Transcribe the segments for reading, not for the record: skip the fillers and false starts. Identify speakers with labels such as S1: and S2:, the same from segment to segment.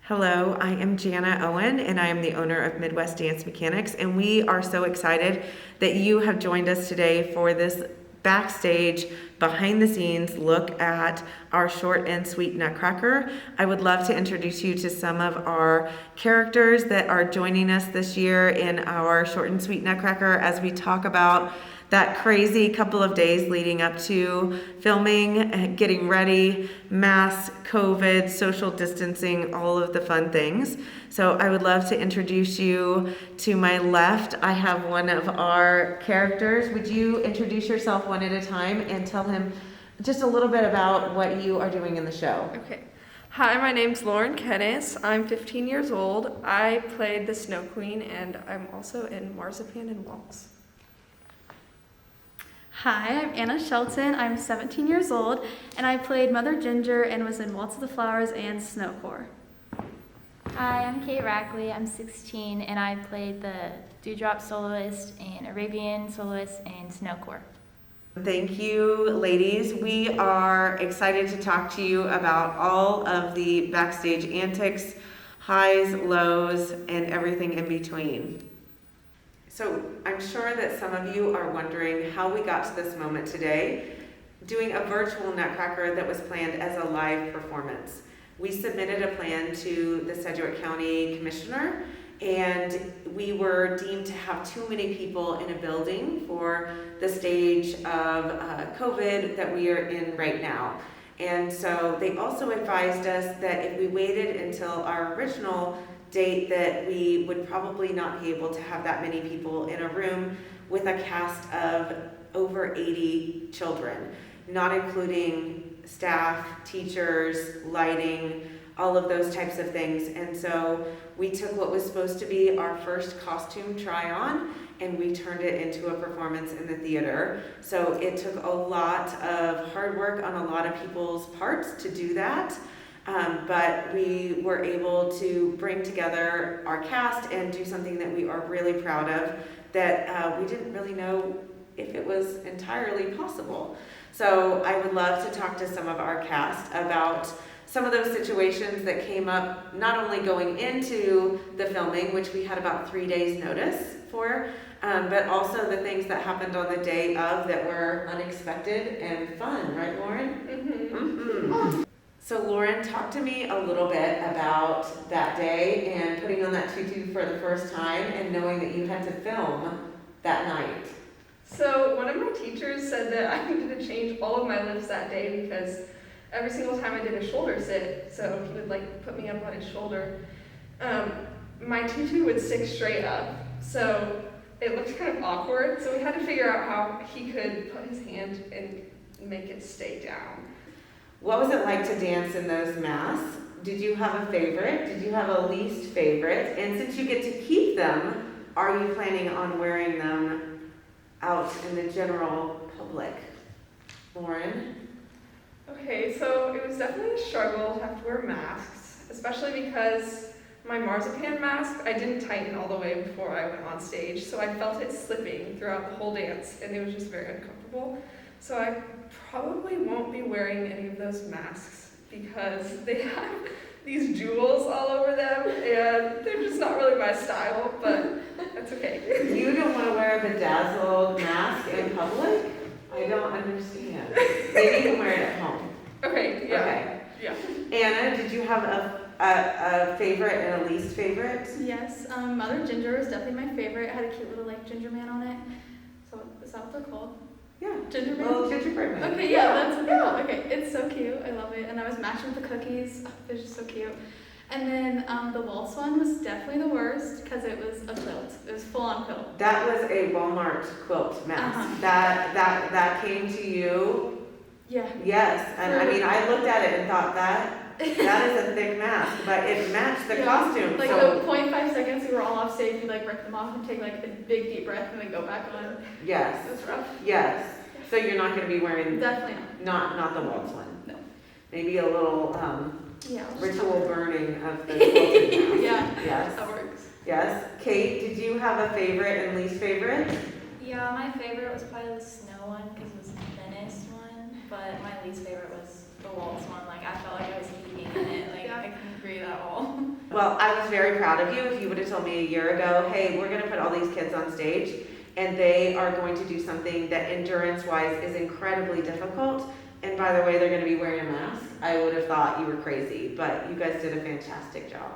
S1: Hello, I am Jana Owen, and I am the owner of Midwest Dance Mechanix, and we are so excited that you have joined us today for this backstage, behind the scenes look at our short and Suite Nutcracker. I would love to introduce you to some of our characters that are joining us this year in our short and Suite Nutcracker as we talk about that crazy couple of days leading up to filming, getting ready, masks, COVID, social distancing, all of the fun things. So I would love to introduce you. To my left, I have one of our characters. Would you introduce yourself one at a time and tell him just a little bit about what you are doing in the show?
S2: Okay. Hi, my name's Lauren Kennis. I'm 15 years old. I played the Snow Queen, and I'm also in Marzipan and Waltz.
S3: Hi, I'm Anna Shelton. I'm 17 years old, and I played Mother Ginger and was in Waltz of the Flowers and Snow Corps.
S4: Hi, I'm Kate Rackley. I'm 16, and I played the Dewdrop soloist and Arabian soloist in Snow Corps.
S1: Thank you, ladies. We are excited to talk to you about all of the backstage antics, highs, lows, and everything in between. So I'm sure that some of you are wondering how we got to this moment today, doing a virtual Nutcracker that was planned as a live performance. We submitted a plan to the Sedgwick County Commissioner, and we were deemed to have too many people in a building for the stage of COVID that we are in right now. And so they also advised us that if we waited until our original date, that we would probably not be able to have that many people in a room with a cast of over 80 children, not including staff, teachers, lighting, all of those types of things. And so we took what was supposed to be our first costume try-on and we turned it into a performance in the theater. So it took a lot of hard work on a lot of people's parts to do that. But we were able to bring together our cast and do something that we are really proud of, that we didn't really know if it was entirely possible. So I would love to talk to some of our cast about some of those situations that came up, not only going into the filming, which we had about 3 days notice for, but also the things that happened on the day of that were unexpected and fun, right, Lauren?
S2: Mm-hmm.
S1: Mm-hmm. So Lauren, talk to me a little bit about that day and putting on that tutu for the first time and knowing that you had to film that night.
S2: So one of my teachers said that I needed to change all of my lifts that day because every single time I did a shoulder sit, so he would put me up on his shoulder, my tutu would stick straight up. So it looked kind of awkward. So we had to figure out how he could put his hand and make it stay down.
S1: What was it like to dance in those masks? Did you have a favorite? Did you have a least favorite? And since you get to keep them, are you planning on wearing them out in the general public? Lauren?
S2: Okay, so it was definitely a struggle to have to wear masks, especially because my marzipan mask, I didn't tighten all the way before I went on stage, so I felt it slipping throughout the whole dance, and it was just very uncomfortable. So I probably won't be wearing any of those masks because they have these jewels all over them, and they're just not really my style, but that's okay.
S1: You don't want to wear a bedazzled mask in public? I don't understand. Maybe you can wear it at home.
S2: Okay, yeah.
S1: Okay.
S2: Yeah.
S1: Anna, did you have a favorite and a least favorite?
S3: Yes, Mother Ginger was definitely my favorite. It had a cute little ginger man on it. So is that what they're called?
S1: Yeah.
S3: Ginger man?
S1: Little gingerbread man.
S3: Okay, yeah, that's what they're called. Okay, it's so cute. I love it. And I was matching with the cookies. Oh, it was just so cute. And then the waltz one was definitely the worst because it was a quilt. It was full on quilt.
S1: That was a Walmart quilt mask.
S3: Uh-huh.
S1: That came to you.
S3: Yeah.
S1: Yes, and I mean I looked at it and thought that is a thick mask, but it matched the costume.
S3: Like
S1: so
S3: 0.5 seconds, we were all off stage. We rip them off and take a big deep breath and then go back on.
S1: yes,
S3: It was rough.
S1: yes. So you're not going to be wearing
S3: Definitely
S1: not the waltz one.
S3: No.
S1: Maybe a little
S3: Yeah.
S1: ritual burning of the quilted mask.
S3: Yeah.
S1: Yes.
S3: That works.
S1: Yes. Kate, did you have a favorite and least favorite?
S4: Yeah, my favorite was probably the snow one because it was the thinnest one, but my least favorite was the waltz one. I felt like I was eating in it. I couldn't breathe at all.
S1: Well, I was very proud of you. If you would have told me a year ago, hey, we're going to put all these kids on stage and they are going to do something that endurance-wise is incredibly difficult, and by the way, they're going to be wearing a mask, I would have thought you were crazy, but you guys did a fantastic job.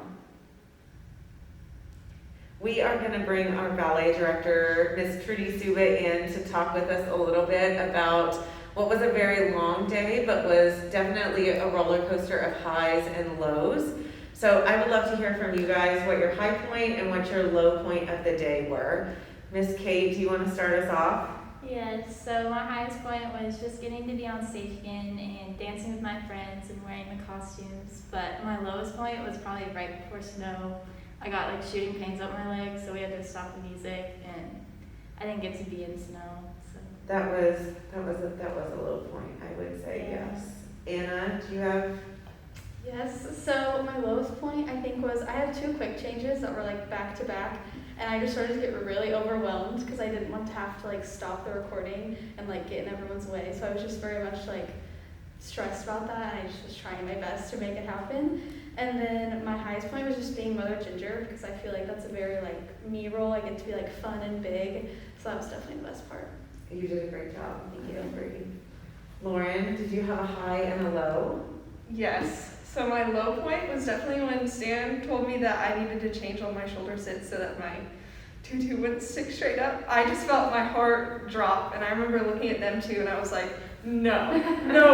S1: We are going to bring our ballet director, Miss Trudy Souba, in to talk with us a little bit about what was a very long day, but was definitely a roller coaster of highs and lows. So I would love to hear from you guys what your high point and what your low point of the day were. Miss Kate, do you want to start us off?
S4: Yes, so my highest point was just getting to be on stage again and dancing with my friends and wearing the costumes. But my lowest point was probably right before snow. I got like shooting pains up my legs, so we had to stop the music, and I didn't get to be in snow. So
S1: That was a low point, I would say.
S4: Yeah.
S1: Yes. Anna, do you have?
S3: Yes, so my lowest point I think was I had 2 quick changes that were like back to back, and I just started to get really overwhelmed because I didn't want to have to like stop the recording and like get in everyone's way. So I was just very much like stressed about that, and I just was trying my best to make it happen. And then my highest point was just being Mother Ginger, because I feel like that's a very like me role. I get to be like fun and big, so that was definitely the best part.
S1: You did a great job.
S3: Thank you.
S1: I agree. Lauren, did you have a high and a low?
S2: Yes. So my low point was definitely when Stan told me that I needed to change all my shoulder sits so that my tutu wouldn't stick straight up. I just felt my heart drop, and I remember looking at them too, and I was like, no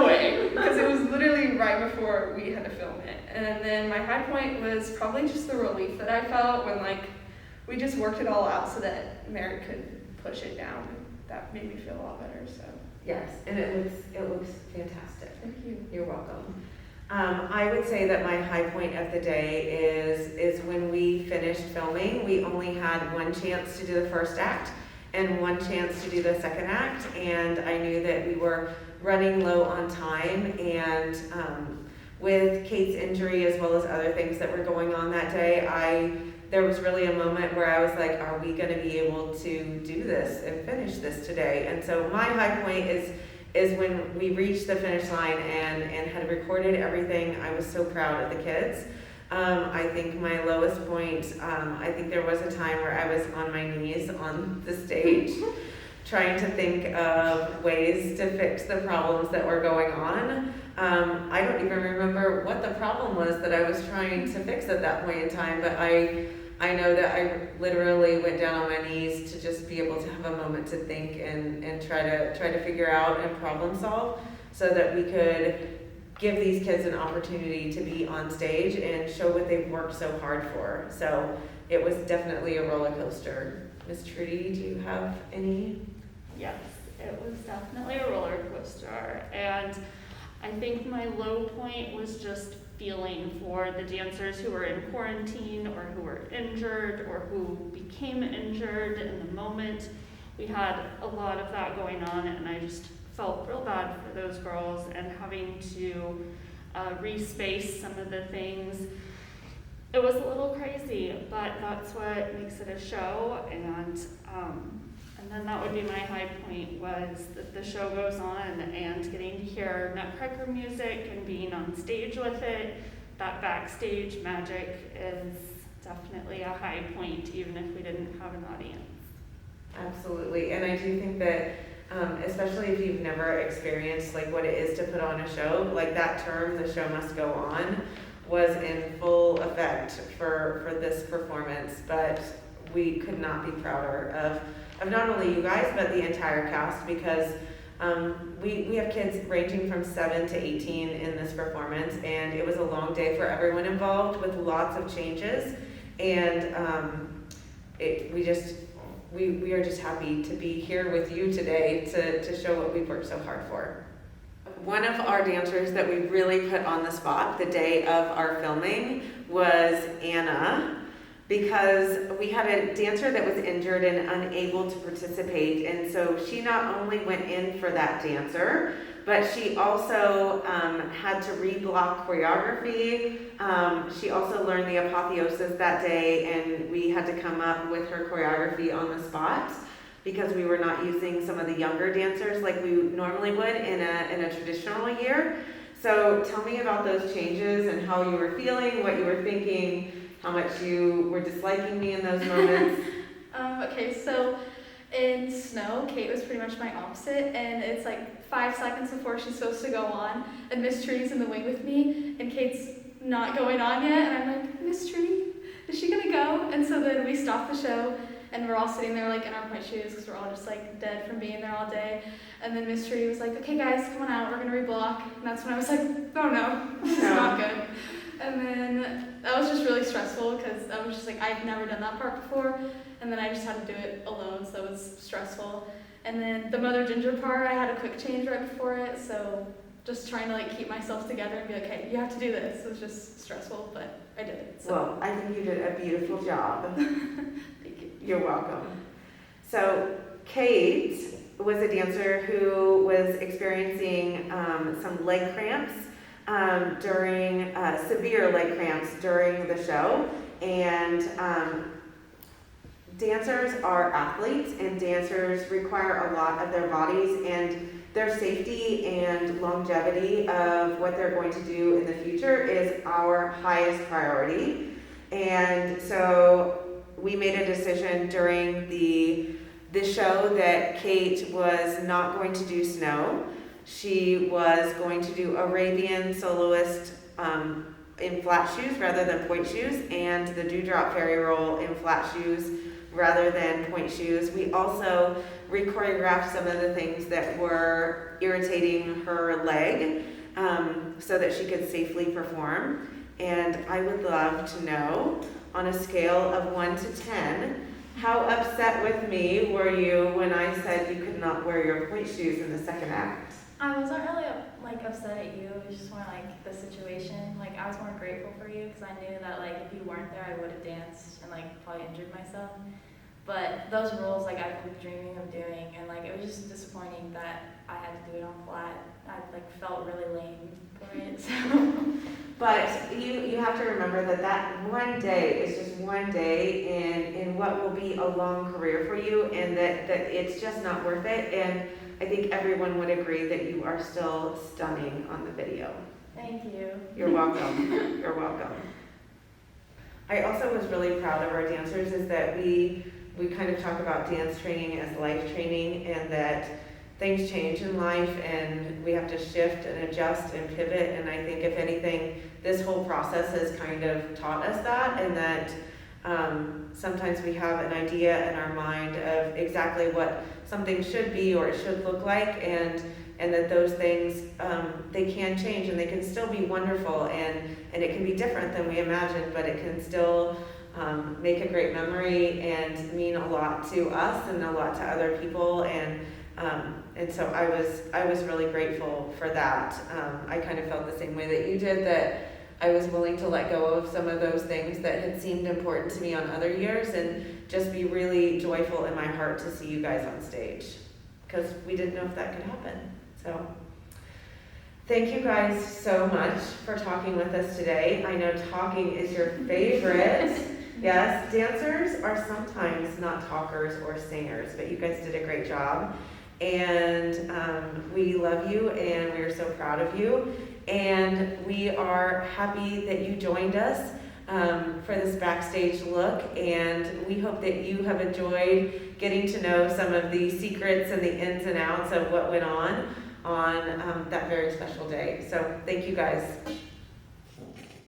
S2: way, because it was literally right before we had to film it. And then my high point was probably just the relief that I felt when like we just worked it all out so that Mary could push it down. That made me feel a lot better. So
S1: Yes, and it looks fantastic.
S2: thank you.
S1: You're welcome. I would say that my high point of the day is when we finished filming. We only had one chance to do the first act and one chance to do the second act, and I knew that we were running low on time, and with Kate's injury as well as other things that were going on that day, there was really a moment where I was like, are we going to be able to do this and finish this today? And so my high point is when we reached the finish line and had recorded everything. I was so proud of the kids. I think my lowest point, I think there was a time where I was on my knees on the stage trying to think of ways to fix the problems that were going on. I don't even remember what the problem was that I was trying to fix at that point in time, but I know that I literally went down on my knees to just be able to have a moment to think and try to figure out and problem solve so that we could give these kids an opportunity to be on stage and show what they've worked so hard for. So it was definitely a roller coaster. Miss Trudy, do you have any?
S5: Yes, it was definitely a roller coaster, and I think my low point was just feeling for the dancers who were in quarantine or who were injured or who became injured in the moment. We had a lot of that going on, and I just felt real bad for those girls and having to respace some of the things. It was a little crazy, but that's what makes it a show, and then that would be my high point, was that the show goes on and getting to hear Nutcracker music and being on stage with it. That backstage magic is definitely a high point, even if we didn't have an audience.
S1: Absolutely, and I do think that especially if you've never experienced like what it is to put on a show, like that term, the show must go on, was in full effect for this performance, but we could not be prouder of not only you guys, but the entire cast, because we have kids ranging from 7 to 18 in this performance, and it was a long day for everyone involved with lots of changes, and we are just happy to be here with you today to show what we've worked so hard for. One of our dancers that we really put on the spot the day of our filming was Anna, because we had a dancer that was injured and unable to participate, and so she not only went in for that dancer, but she also had to reblock choreography. She also learned the apotheosis that day, and we had to come up with her choreography on the spot because we were not using some of the younger dancers like we normally would in a traditional year. So tell me about those changes and how you were feeling, what you were thinking, how much you were disliking me in those moments.
S3: Okay, so in snow, Kate was pretty much my opposite, and it's like 5 seconds before she's supposed to go on, and Miss Trudy's in the wing with me, and Kate's not going on yet, and I'm like, Miss Trudy, is she gonna go? And so then we stop the show, and we're all sitting there like in our point shoes, because we're all just like dead from being there all day. And then Miss Trudy was like, okay guys, come on out, we're gonna reblock. And that's when I was like, oh no, this is not good. And then that was just really stressful, because I was just like, I've never done that part before, and then I just had to do it alone, so it was stressful. And then the Mother Ginger part, I had a quick change right before it, so just trying to like keep myself together and be like, hey, you have to do this. It was just stressful, but I did it. So.
S1: Well, I think you did a beautiful job.
S3: Thank you.
S1: You're welcome. So Kate was a dancer who was experiencing some leg cramps during severe leg cramps during the show, and dancers are athletes, and dancers require a lot of their bodies, and their safety and longevity of what they're going to do in the future is our highest priority. And so we made a decision during the show that Kate was not going to do snow. She was going to do Arabian soloist in flat shoes rather than point shoes, and the dewdrop fairy roll in flat shoes rather than point shoes. We also re-choreographed some of the things that were irritating her leg so that she could safely perform. And I would love to know, on a scale of 1 to 10, how upset with me were you when I said you could not wear your point shoes in the second act?
S4: I wasn't really like upset at you. It was just more like the situation. Like I was more grateful for you because I knew that like if you weren't there, I would have danced and like probably injured myself. But those roles like I've been dreaming of doing, and like it was just disappointing that I had to do it on flat. I like felt really lame for it. So.
S1: But you have to remember that one day is just one day in what will be a long career for you, and that it's just not worth it. And I think everyone would agree that you are still stunning on the video.
S4: Thank you.
S1: You're welcome. You're welcome. I also was really proud of our dancers, is that we kind of talk about dance training as life training, and that things change in life and we have to shift and adjust and pivot. And I think if anything, this whole process has kind of taught us that, and that sometimes we have an idea in our mind of exactly what something should be or it should look like, and that those things, they can change and they can still be wonderful, and it can be different than we imagined, but it can still make a great memory and mean a lot to us and a lot to other people. And so I was really grateful for that. I kind of felt the same way that you did, that I was willing to let go of some of those things that had seemed important to me on other years, and just be really joyful in my heart to see you guys on stage, because we didn't know if that could happen. So thank you guys so much for talking with us today. I know talking is your favorite. Yes, dancers are sometimes not talkers or singers, but you guys did a great job. And we love you, and we are so proud of you. And we are happy that you joined us for this backstage look. And we hope that you have enjoyed getting to know some of the secrets and the ins and outs of what went on that very special day. So thank you guys.